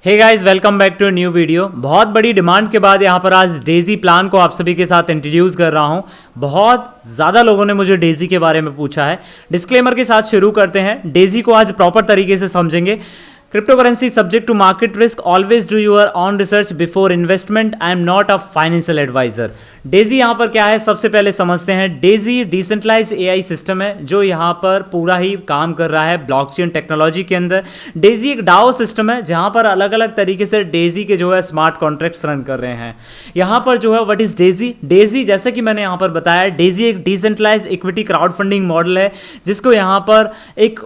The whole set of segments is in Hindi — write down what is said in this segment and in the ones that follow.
Hey guys, welcome back to new video. बहुत बड़ी डिमांड के बाद यहाँ पर आज डेजी प्लान को आप सभी के साथ इंट्रोड्यूस कर रहा हूँ। बहुत ज़्यादा लोगों ने मुझे डेजी के बारे में पूछा है। डिस्क्लेमर के साथ शुरू करते हैं। डेजी को आज प्रॉपर तरीके से समझेंगे। Cryptocurrency subject to market risk, always do your own research before investment. I am not a financial adviser. Daisy यहाँ पर क्या है, सबसे पहले समझते हैं। डेजी डिसेंट्रलाइज एआई सिस्टम है जो यहाँ पर पूरा ही काम कर रहा है ब्लॉकचेन टेक्नोलॉजी के अंदर। डेजी एक डाओ सिस्टम है जहाँ पर अलग अलग तरीके से डेजी के जो है स्मार्ट कॉन्ट्रैक्ट्स रन कर रहे हैं। यहाँ पर जो है व्हाट इज डेजी। डेजी जैसे कि मैंने यहाँ पर बताया, डेजी एक decentralize equity crowd funding model है जिसको यहाँ पर एक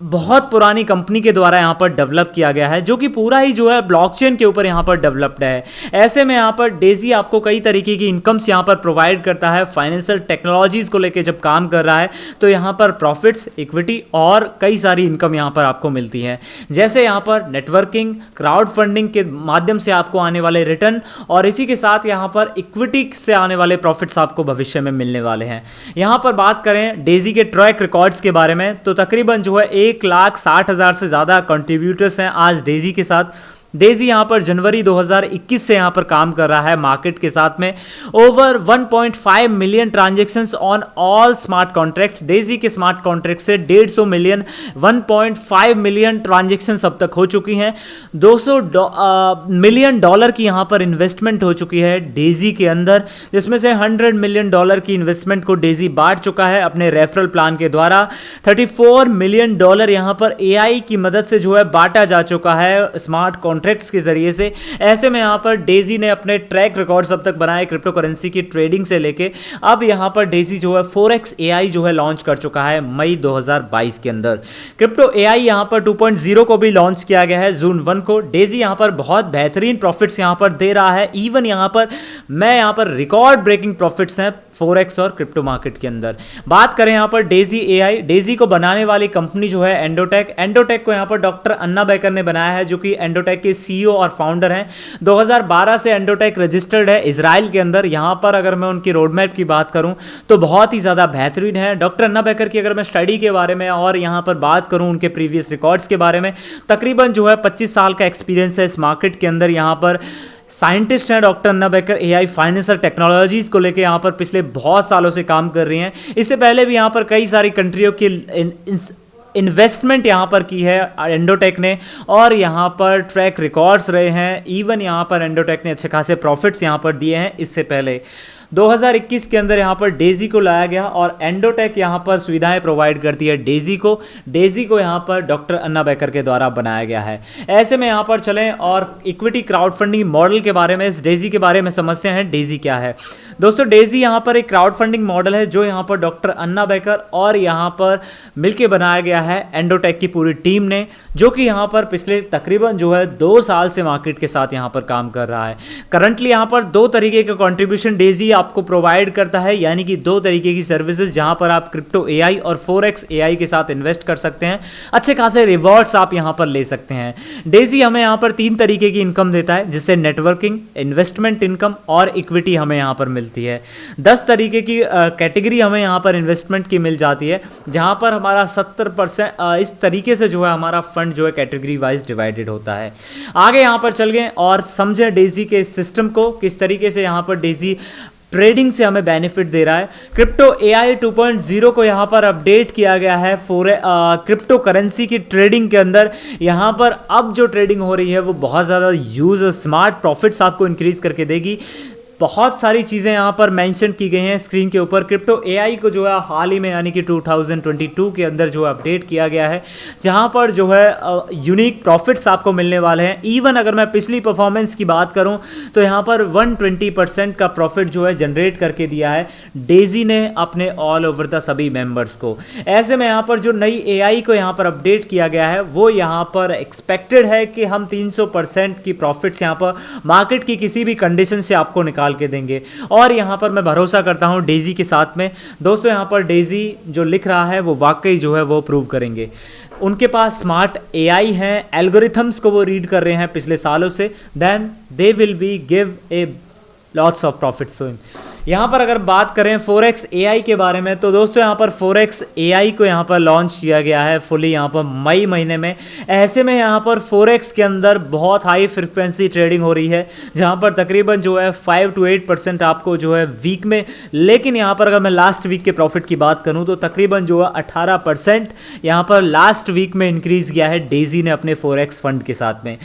बहुत पुरानी कंपनी के द्वारा यहाँ पर डेवलप किया गया है, जो कि पूरा ही जो है ब्लॉकचेन के ऊपर यहाँ पर डेवलप्ड है। ऐसे में यहाँ पर डेजी आपको कई तरीके की इनकम्स यहाँ पर प्रोवाइड करता है। फाइनेंशियल टेक्नोलॉजीज को लेकर जब काम कर रहा है तो यहाँ पर प्रॉफिट्स, इक्विटी और कई सारी इनकम यहाँ पर आपको मिलती है। जैसे यहाँ पर नेटवर्किंग, क्राउड फंडिंग के माध्यम से आपको आने वाले रिटर्न और इसी के साथ यहाँ पर इक्विटी से आने वाले प्रॉफिट्स आपको भविष्य में मिलने वाले हैं। यहाँ पर बात करें डेजी के ट्रैक रिकॉर्ड्स के बारे में तो तकरीबन जो है 1,60,000 से ज़्यादा कंट्रीब्यूटर्स हैं आज डेजी के साथ। डेजी यहाँ पर जनवरी 2021 से यहाँ पर काम कर रहा है मार्केट के साथ में। Over 1.5 million transactions on all smart contracts. Daisy के स्मार्ट कॉन्ट्रैक्ट से 150 मिलियन 1.5 मिलियन ट्रांजेक्शन्स अब तक हो चुकी हैं। 200 मिलियन डॉलर की यहाँ पर इन्वेस्टमेंट हो चुकी है डेजी के अंदर, जिसमें से 100 मिलियन डॉलर की इन्वेस्टमेंट को डेजी बांट चुका है अपने रेफरल प्लान के द्वारा। 34 मिलियन डॉलर यहाँ पर एआई की मदद से जो है बांटा जा चुका है स्मार्ट कॉन्ट्रैक्ट्स के जरिए से। ऐसे में यहां पर डेजी ने अपने ट्रैक रिकॉर्ड्स अब तक बनाए क्रिप्टो करेंसी की ट्रेडिंग से लेके। अब यहां पर डेजी जो है 4x AI जो है लॉन्च कर चुका है मई 2022 के अंदर। क्रिप्टो AI यहां पर 2.0 को भी लॉन्च किया गया है जून 1 को। डेजी यहां पर बहुत बेहतरीन प्रॉफिट्स यहां पर दे रहा है। इवन यहां पर रिकॉर्ड ब्रेकिंग प्रॉफिट्स हैं 4x और क्रिप्टो मार्केट के अंदर। बात करें यहां पर डेजी AI, डेजी को बनाने वाली कंपनी जो है एंडोटेक। एंडोटेक को यहां पर डॉक्टर अन्ना बेकर ने बनाया है, जो कि एंडोटेक के CEO और फाउंडर हैं। 2012 से एंडोटेक रजिस्टर्ड है इजराइल के अंदर। यहां पर अगर मैं उनकी रोडमैप की बात करूं तो बहुत ही ज्यादा बेहतरीन है। डॉक्टर अन्ना बेकर की अगर मैं स्टडी के बारे में और यहां पर बात करूं उनके प्रीवियस रिकॉर्ड्स के बारे में, तकरीबन जो है 25 साल का एक्सपीरियंस है इस मार्केट के अंदर। यहां पर साइंटिस्ट हैं डॉक्टर अन्ना बेकर। एआई फाइनेंशियल टेक्नोलॉजीज को लेकर यहाँ पर पिछले बहुत सालों से काम कर रही हैं। इससे पहले भी यहाँ पर कई सारी कंट्रियों की इन्वेस्टमेंट यहाँ पर की है एंडोटेक ने और यहाँ पर ट्रैक रिकॉर्ड्स रहे हैं। इवन यहाँ पर एंडोटेक ने अच्छे खासे प्रॉफिट्स यहाँ पर दिए हैं। इससे पहले 2021 के अंदर यहाँ पर डेजी को लाया गया और एंडोटेक यहाँ पर सुविधाएं प्रोवाइड करती है डेजी को यहाँ पर डॉक्टर अन्ना बेकर के द्वारा बनाया गया है। ऐसे में यहाँ पर चलें और इक्विटी क्राउड फंडिंग मॉडल के बारे में, इस डेजी के बारे में समझते हैं। डेजी क्या है दोस्तों। डेजी यहाँ पर एक क्राउड फंडिंग मॉडल है जो यहाँ पर डॉक्टर अन्ना बेकर और यहाँ पर मिलकर बनाया गया है एंडोटेक की पूरी टीम ने, जो कि यहाँ पर पिछले तकरीबन जो है 2 साल से मार्केट के साथ यहाँ पर काम कर रहा है। करंटली यहाँ पर 2 तरीके का कॉन्ट्रीब्यूशन डेजी आपको प्रोवाइड करता है, यानी कि 2 तरीके की सर्विसेज जहां पर आप क्रिप्टो AI और 4x AI के साथ इन्वेस्ट कर सकते हैं। अच्छे खासे रिवॉर्ड्स आप यहां पर ले सकते हैं। डेजी हमें यहां पर 3 तरीके की इनकम देता है, जिससे नेटवर्किंग, इन्वेस्टमेंट इनकम और इक्विटी हमें यहां पर मिलती है। 10 तरीके की कैटेगरी हमें यहां पर इन्वेस्टमेंट की मिल जाती है, जहां पर हमारा 70% इस तरीके से जो है हमारा फंड जो है कैटेगरी वाइज डिवाइडेड होता है। आगे यहां पर चल गए और समझे डेजी के सिस्टम को, किस तरीके से यहां पर डेजी ट्रेडिंग से हमें बेनिफिट दे रहा है। क्रिप्टो AI 2.0 को यहाँ पर अपडेट किया गया है क्रिप्टो करेंसी की ट्रेडिंग के अंदर। यहाँ पर अब जो ट्रेडिंग हो रही है वो बहुत ज़्यादा यूज स्मार्ट प्रॉफिट्स आपको इंक्रीज करके देगी। बहुत सारी चीज़ें यहाँ पर मेंशन की गई हैं स्क्रीन के ऊपर। क्रिप्टो AI को जो है हाल ही में यानी कि 2022 के अंदर जो अपडेट किया गया है, जहाँ पर जो है यूनिक प्रॉफिट्स आपको मिलने वाले हैं। इवन अगर मैं पिछली परफॉर्मेंस की बात करूँ तो यहाँ पर 120% का प्रॉफिट जो है जनरेट करके दिया है डेजी ने अपने ऑल ओवर द सभी मेंबर्स को। ऐसे में यहाँ पर जो नई AI को यहाँ पर अपडेट किया गया है वो यहाँ पर एक्सपेक्टेड है कि हम 300% की प्रॉफिट्स यहाँ पर मार्केट की किसी भी कंडीशन से आपको निकाल के देंगे और यहां पर मैं भरोसा करता हूं डेजी के साथ में। दोस्तों यहां पर डेजी जो लिख रहा है वो वाकई जो है वो प्रूव करेंगे। उनके पास स्मार्ट AI है, एल्गोरिथम्स को वो रीड कर रहे हैं पिछले सालों से, then they will be give a lots of profits to him. यहाँ पर अगर बात करें फोरेक्स एआई के बारे में, तो दोस्तों यहाँ पर फोरेक्स एआई को यहाँ पर लॉन्च किया गया है फुली यहाँ पर मई महीने में। ऐसे में यहाँ पर फोरेक्स के अंदर बहुत हाई फ्रिक्वेंसी ट्रेडिंग हो रही है, जहाँ पर तकरीबन जो है 5 to 8% आपको जो है वीक में, लेकिन यहाँ पर अगर मैं लास्ट वीक के प्रॉफिट की बात करूँ तो तकरीबन जो है 18% यहाँ पर लास्ट वीक में इंक्रीज किया है डेजी ने अपने फोरेक्स फंड के साथ में।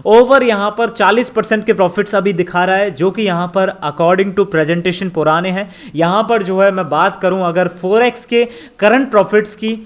ओवर यहाँ पर 40% के प्रॉफिट्स अभी दिखा रहा है, जो कि यहाँ पर अकॉर्डिंग टू प्रेजेंटेशन पुराने हैं। यहाँ पर जो है मैं बात करूँ अगर फोरेक्स के करंट प्रॉफिट्स की,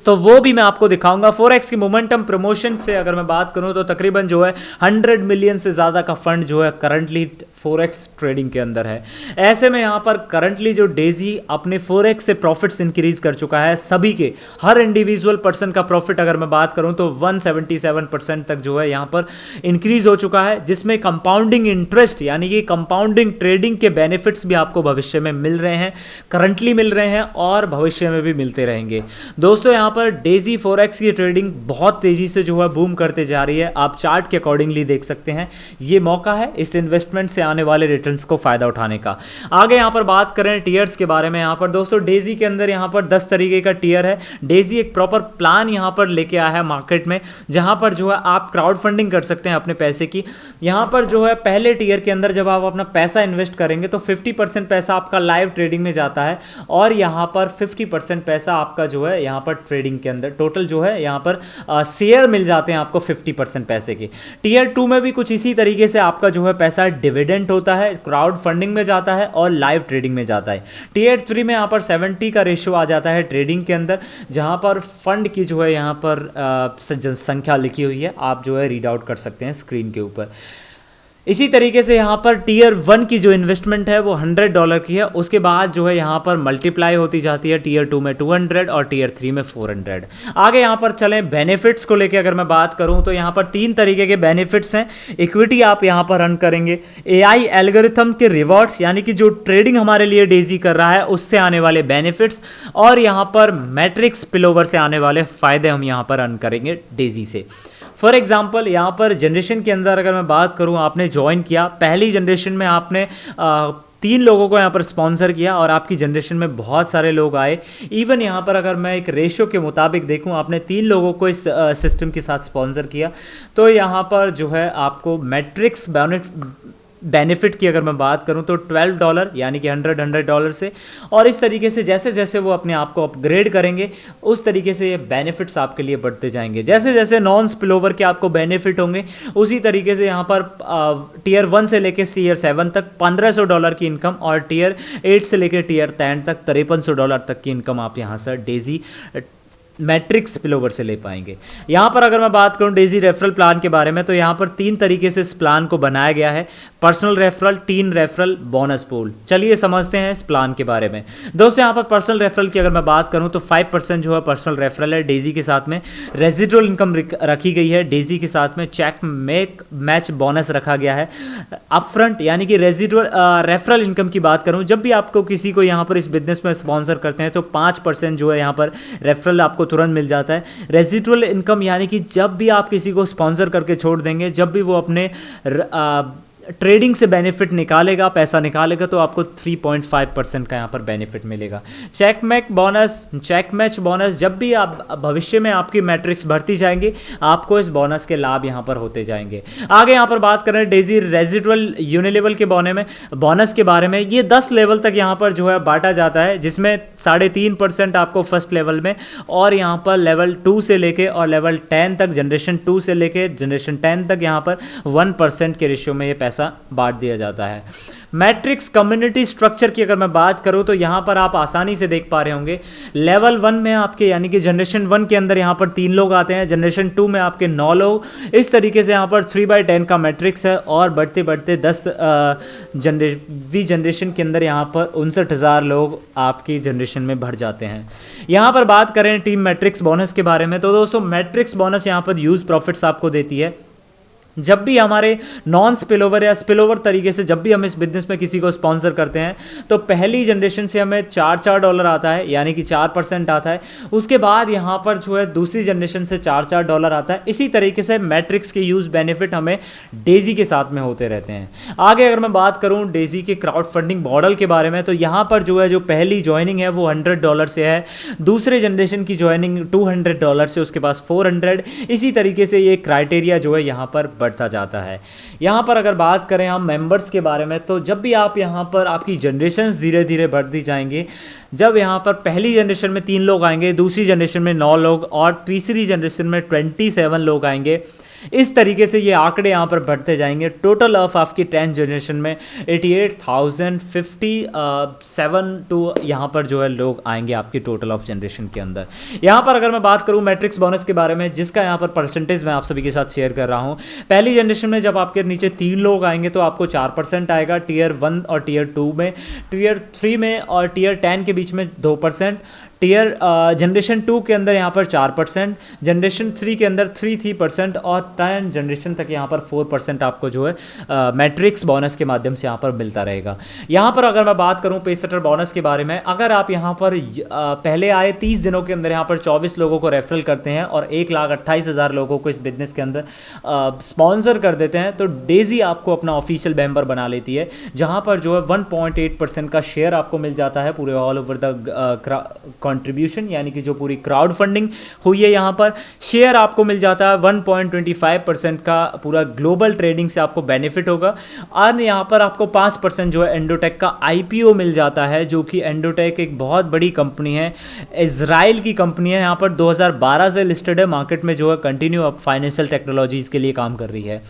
तो वो भी मैं आपको दिखाऊंगा। फोरेक्स की मोमेंटम प्रमोशन से अगर मैं बात करूं तो तकरीबन जो है 100 मिलियन से ज़्यादा का फंड जो है करंटली फोरेक्स ट्रेडिंग के अंदर है। ऐसे में यहाँ पर करंटली जो डेजी अपने फोरेक्स से प्रॉफिट्स इंक्रीज कर चुका है, सभी के हर इंडिविजुअल पर्सन का प्रॉफिट अगर मैं बात करूँ तो 177% तक जो है यहाँ पर इंक्रीज हो चुका है, जिसमें कंपाउंडिंग इंटरेस्ट यानी कि कंपाउंडिंग ट्रेडिंग के बेनिफिट्स भी आपको भविष्य में मिल रहे हैं, करंटली मिल रहे हैं और भविष्य में भी मिलते रहेंगे। दोस्तों यहाँ पर डेजी फोरेक्स की ट्रेडिंग बहुत तेजी से जो है बूम करते जा रही है, आप चार्ट के अकॉर्डिंगली देख सकते हैं। ये मौका है इस इन्वेस्टमेंट से आने वाले रिटर्न्स को फायदा उठाने का। आगे यहाँ पर बात करें टीयर्स के बारे में, यहाँ पर दोस्तों डेजी के अंदर यहाँ पर 10 तरीके का टीयर है। डेजी एक प्रॉपर प्लान यहाँ पर लेके आया है मार्केट में, जहाँ पर जो है आप क्राउड फंडिंग कर सकते हैं अपने पैसे की। यहाँ पर जो है पहले टीयर के अंदर जब आप अपना पैसा इन्वेस्ट करेंगे तो 50% पैसा आपका लाइव ट्रेडिंग में जाता है और यहाँ पर 50% पैसा आपका जो है यहाँ पर ट्रेडिंग के अंदर टोटल जो है यहाँ पर शेयर मिल जाते हैं आपको 50% पैसे के। टीयर 2 में भी कुछ इसी तरीके से आपका जो है पैसा डिविडेंड होता है, क्राउड फंडिंग में जाता है और लाइव ट्रेडिंग में जाता है। टीयर 3 में यहाँ पर 70 का रेशियो आ जाता है ट्रेडिंग के अंदर, जहाँ पर फंड की जो है यहाँ पर जनसंख्या लिखी हुई है, आप जो है रीड आउट कर सकते हैं स्क्रीन के ऊपर। इसी तरीके से यहाँ पर टीयर 1 की जो इन्वेस्टमेंट है वो $100 की है, उसके बाद जो है यहाँ पर मल्टीप्लाई होती जाती है टीयर 2 में 200 और टीयर 3 में 400। आगे यहाँ पर चलें बेनिफिट्स को लेके अगर मैं बात करूँ तो यहाँ पर 3 तरीके के बेनिफिट्स हैं। इक्विटी आप यहाँ पर रन करेंगे, एआई एल्गोरिथम के रिवॉर्ड्स यानी कि जो ट्रेडिंग हमारे लिए डेजी कर रहा है उससे आने वाले बेनिफिट्स, और यहाँ पर मैट्रिक्स स्पिलओवर से आने वाले फायदे हम यहाँ पर रन करेंगे डेजी से। फॉर एग्जाम्पल यहाँ पर जनरेशन के अंदर अगर मैं बात करूँ, आपने ज्वाइन किया, पहली जनरेशन में आपने 3 लोगों को यहाँ पर स्पॉन्सर किया और आपकी जनरेशन में बहुत सारे लोग आए। इवन यहाँ पर अगर मैं एक रेशियो के मुताबिक देखूँ, आपने 3 लोगों को इस सिस्टम के साथ स्पॉन्सर किया, तो यहाँ पर जो है आपको मैट्रिक्स बेनिफिट की अगर मैं बात करूं तो $12 यानी कि $100 से, और इस तरीके से जैसे जैसे वो अपने आप को अपग्रेड करेंगे उस तरीके से ये बेनिफिट्स आपके लिए बढ़ते जाएंगे। जैसे जैसे नॉन स्पिलओवर के आपको बेनिफिट होंगे उसी तरीके से यहाँ पर टीयर 1 से लेके टीयर 7 तक $1500 की इनकम और टीयर 8 से लेके टीयर 10 तक $5300 तक की इनकम आप यहाँ से डेजी मैट्रिक्स स्पिलओवर से ले पाएंगे। यहाँ पर अगर मैं बात करूँ डेजी रेफरल प्लान के बारे में, तो यहाँ पर 3 तरीके से इस प्लान को बनाया गया है, personal referral, team referral, bonus pool. चलिए समझते हैं इस प्लान के बारे में। दोस्तों यहाँ पर पर्सनल रेफरल की अगर मैं बात करूँ तो 5% जो है पर्सनल रेफरल है डेजी के साथ में। रेजिडुअल इनकम रखी गई है डेजी के साथ में, चेक मेक मैच बोनस रखा गया है। अपफ्रंट यानी कि रेजिडुअल रेफरल इनकम की बात करूँ, जब भी आपको किसी को यहाँ पर इस बिजनेस में स्पॉन्सर करते हैं तो 5% जो है यहाँ पर रेफरल आपको तुरंत मिल जाता है। रेजिडुअल इनकम यानी कि जब भी आप किसी को स्पॉन्सर करके छोड़ देंगे, जब भी वो अपने ट्रेडिंग से बेनिफिट निकालेगा, पैसा निकालेगा, तो आपको 3.5% का यहाँ पर बेनिफिट मिलेगा। चेक मैच बोनस, जब भी आप भविष्य में आपकी मैट्रिक्स बढ़ती जाएंगी आपको इस बोनस के लाभ यहाँ पर होते जाएंगे। आगे यहाँ पर बात करें डेजी रेजिडुअल यूनिलेवल के बोनस के बारे में, ये 10 लेवल तक यहाँ पर जो है बांटा जाता है, जिसमें 3.5% आपको फर्स्ट लेवल में, और यहाँ पर लेवल 2 से लेके और लेवल 10 तक, जनरेशन 2 से लेके जनरेशन 10 तक यहाँ पर 1% के रेशियो में ये पैसा बांट दिया जाता है। मैट्रिक्स कम्युनिटी स्ट्रक्चर की अगर मैं बात करूं तो यहां पर आप आसानी से देख पा रहे होंगे, लेवल 1 में आपके यानी कि जनरेशन 1 के अंदर यहां पर 3 लोग आते हैं, जनरेशन 2 में आपके 9 लोग, इस तरीके से यहां पर 3/10 का मैट्रिक्स है, और बढ़ते बढ़ते 10 जनरेशन के अंदर यहां पर 59,000 लोग आपकी जनरेशन में बढ़ जाते हैं। यहां पर बात करें टीम मैट्रिक्स बोनस के बारे में, तो दोस्तों मैट्रिक्स बोनस यहां पर यूज प्रॉफिट्स आपको देती है। जब भी हमारे नॉन स्पिलओवर या स्पिलओवर तरीके से जब भी हम इस बिजनेस में किसी को स्पॉन्सर करते हैं तो पहली जनरेशन से हमें $4 आता है, यानी कि 4% आता है। उसके बाद यहाँ पर जो है दूसरी जनरेशन से $4 आता है। इसी तरीके से मैट्रिक्स के यूज़ बेनिफिट हमें डेजी के साथ में होते रहते हैं। आगे अगर मैं बात करूँ डेजी के क्राउड फंडिंग मॉडल के बारे में, तो यहाँ पर जो है जो पहली ज्वाइनिंग है वो $100 से है, दूसरे जनरेशन की ज्वाइनिंग $200 से, उसके पास 400। इसी तरीके से ये क्राइटेरिया जो है यहाँ पर बढ़ता जाता है। यहाँ पर अगर बात करें हम मेंबर्स के बारे में, तो जब भी आप यहाँ पर आपकी जनरेशन्स धीरे धीरे बढ़ती जाएंगे, जब यहाँ पर पहली जनरेशन में 3 लोग आएंगे, दूसरी जनरेशन में 9 लोग और तीसरी जनरेशन में 27 लोग आएंगे, इस तरीके से ये आंकड़े यहाँ पर बढ़ते जाएंगे। टोटल ऑफ आपकी 10th जनरेशन में 88,057 टू यहाँ पर जो है लोग आएंगे आपकी टोटल ऑफ जनरेशन के अंदर। यहाँ पर अगर मैं बात करूँ मैट्रिक्स बोनस के बारे में, जिसका यहाँ पर परसेंटेज मैं आप सभी के साथ शेयर कर रहा हूँ। पहली जनरेशन में जब आपके नीचे 3 लोग आएंगे तो आपको 4% आएगा टियर 1 और टियर 2 में, टियर 3 में और टियर 10 के बीच में 2%, टियर जनरेशन 2 के अंदर यहाँ पर 4%, जनरेशन 3 के अंदर 3% और 10 जनरेशन तक यहाँ पर 4% आपको जो है मैट्रिक्स बोनस के माध्यम से यहाँ पर मिलता रहेगा। यहाँ पर अगर मैं बात करूँ पेसटर बोनस के बारे में, अगर आप यहाँ पर पहले आए 30 दिनों के अंदर यहाँ पर 24 लोगों को रेफरल करते हैं और 1,28,000 लोगों को इस बिजनेस के अंदर स्पॉन्सर कर देते हैं, तो डेजी आपको अपना ऑफिशियल मेंबर बना लेती है, जहाँ पर जो है 1.8% का शेयर आपको मिल जाता है पूरे ऑल ओवर द कंट्रीब्यूशन, यानी कि जो पूरी क्राउड फंडिंग हुई है यहाँ पर शेयर आपको मिल जाता है। 1.25% का पूरा ग्लोबल ट्रेडिंग से आपको बेनिफिट होगा। और यहाँ पर आपको 5% जो है एंडोटेक का IPO मिल जाता है, जो कि एंडोटेक एक बहुत बड़ी कंपनी है, इजराइल की कंपनी है, यहाँ पर 2012 से लिस्टेड है, मार्केट में जो है कंटिन्यू अब फाइनेंशियल टेक्नोलॉजीज के लिए काम कर रही है।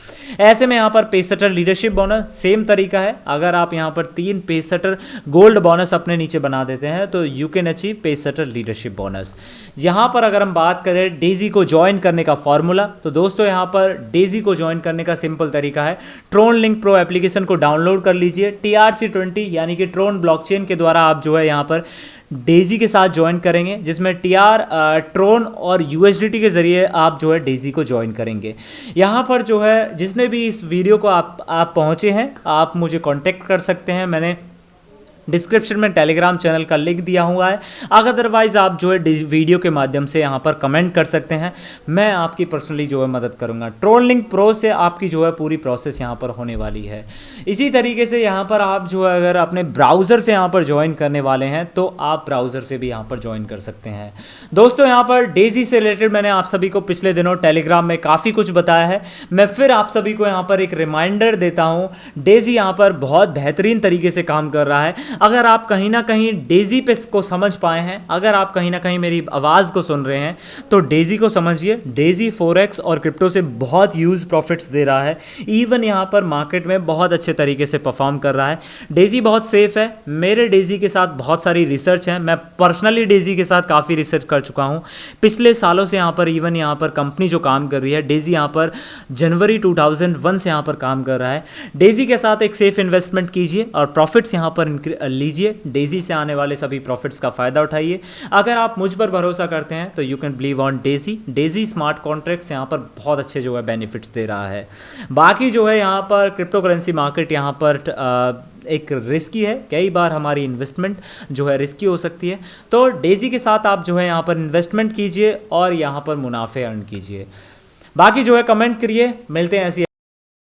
ऐसे में यहाँ पर पेसटर लीडरशिप बोनस सेम तरीका है। अगर आप यहाँ पर 3 पेसटर गोल्ड बोनस अपने नीचे बना देते हैं तो you can achieve pester leadership bonus. यहाँ पर अगर हम बात करें डेजी को ज्वाइन करने का फॉर्मूला, तो दोस्तों यहाँ पर डेजी को ज्वाइन करने का सिंपल तरीका है, ट्रोन लिंक प्रो एप्लीकेशन को डाउनलोड कर लीजिए। TRC20 यानी कि ट्रोन ब्लॉकचेन के द्वारा आप जो है यहाँ पर डेजी के साथ ज्वाइन करेंगे, जिसमें ट्रोन और USDT के जरिए आप जो है डेजी को ज्वाइन करेंगे। यहाँ पर जो है जिसने भी इस वीडियो को आप पहुँचे हैं, आप मुझे कांटेक्ट कर सकते हैं। मैंने डिस्क्रिप्शन में टेलीग्राम चैनल का लिंक दिया हुआ है। अदरवाइज आप जो है वीडियो के माध्यम से यहाँ पर कमेंट कर सकते हैं, मैं आपकी पर्सनली जो है मदद करूँगा। ट्रोन लिंक प्रो से आपकी जो है पूरी प्रोसेस यहाँ पर होने वाली है। इसी तरीके से यहाँ पर आप जो है अगर अपने ब्राउज़र से यहाँ पर ज्वाइन करने वाले हैं तो आप ब्राउज़र से भी यहाँ पर ज्वाइन कर सकते हैं। दोस्तों यहाँ पर डेजी से रिलेटेड मैंने आप सभी को पिछले दिनों टेलीग्राम में काफ़ी कुछ बताया है। मैं फिर आप सभी को यहाँ पर एक रिमाइंडर देता हूँ, डेजी यहाँ पर बहुत बेहतरीन तरीके से काम कर रहा है। अगर आप कहीं ना कहीं डेजी पे को समझ पाए हैं, अगर आप कहीं ना कहीं मेरी आवाज़ को सुन रहे हैं, तो डेजी को समझिए। डेजी फॉरेक्स और क्रिप्टो से बहुत ह्यूज प्रॉफिट्स दे रहा है। इवन यहाँ पर मार्केट में बहुत अच्छे तरीके से परफॉर्म कर रहा है। डेजी बहुत सेफ है। मेरे डेजी के साथ बहुत सारी रिसर्च है। मैं पर्सनली डेजी के साथ काफ़ी रिसर्च कर चुका हूँ पिछले सालों से। यहाँ पर इवन यहाँ पर कंपनी जो काम कर रही है, डेजी यहाँ पर जनवरी 2001 से यहाँ पर काम कर रहा है। डेजी के साथ एक सेफ इन्वेस्टमेंट कीजिए और प्रॉफिट्स यहाँ पर लीजिए। डेजी से आने वाले सभी प्रॉफिट्स का फायदा उठाइए। अगर आप मुझ पर भरोसा करते हैं तो you can believe on Daisy. Daisy smart contracts यहाँ पर बहुत अच्छे जो है बेनिफिट्स दे रहा है। बाकी जो है यहाँ पर क्रिप्टो करेंसी मार्केट यहाँ पर एक रिस्की है। कई बार हमारी इन्वेस्टमेंट जो है रिस्की हो सकती है, तो डेजी के साथ आप जो है यहाँ पर इन्वेस्टमेंट कीजिए और यहाँ पर मुनाफे अर्न कीजिए। बाकी जो है कमेंट करिए। मिलते हैं ऐसी